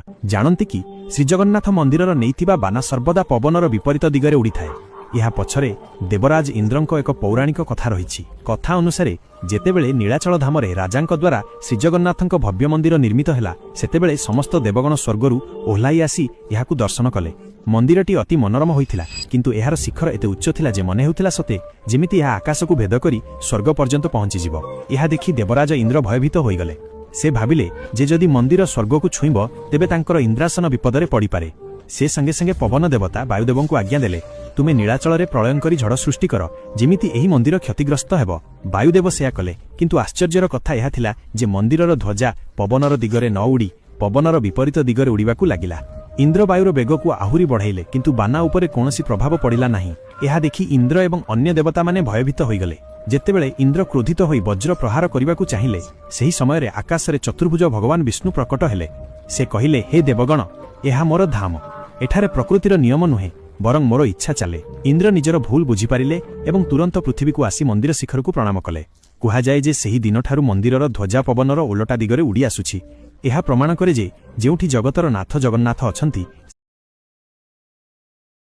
जानती कि श्रीजगन्नाथ मंदिरर नैथिबा बाना सर्वदा पवनर विपरीत दिगरे उड़ी थाए। यह पछरे देवराज इंद्रंक एक पौराणिक कथा रही। कथा अनुसार जेतेबेले नीलाचल धामरे राजांक द्वारा श्रीजगन्नाथंक भव्य मंदिर निर्मित हैला सेतेबेले समस्त देवगण स्वर्गरु ओह्लाई आसी एहाकु दर्शन कले। मंदिरटी अति मनोरम होइथिला किंतु एहार शिखर एते उच्च थिला जे मने हेउथिला सते जेमिति एहा आकाशकु भेद करी स्वर्ग पर्यंत पहुंची जिवो। एहा देखि देवराज इंद्र भयभीत होइगले। से भाबिले जे जदि मंदिर स्वर्गकु छुइबो तेबे तांकर इंद्रासन विपदरे पड़ी पारे। से संगे संगे पवन देवता वायुदेवंकु आज्ञा देले, तुमे नीलाचल प्रलयंकरी झड़ सृष्टि कर जेमिति एही मंदिर क्षतिग्रस्त हेबो। वायुदेव सेया कले किंतु आश्चर्यर कथा एहा थिला जे मंदिरर ध्वजा पवनर दिगरे न उड़ी पवनर विपरीत दिगरे उड़ीबाकु लागिला। इंद्र वायुर बेगकु आहुरी बढ़ाइले किंतु बाना उपरे कोनोसी प्रभाव पड़िला नाही। एहा देखि इंद्र एवं अन्य देवता माने भयभीत होइगले। जेतेबेले इंद्र क्रोधित होई वज्र प्रहार करिबाकु चाहिले सेही समयरे आकाशरे चतुर्भुज भगवान विष्णु प्रकट हेले। से कहिले, हे देवगण, एहा मोर धाम, एठारे प्रकृतिर नियम नुहे बरं मोर इच्छा चले। इंद्र निजर भूल बुझी पारिले एवं तुरंत पृथ्वी को आसी मंदिर शिखर को प्रणाम कले। कुहा जाए जे सेही दिनठारु मंदिरर ध्वजा पवनर ओलटा दिगरे उड़ी आसुछि। एहा प्रमाण करे जे जेउठी जगतर नाथ जगन्नाथ अछंती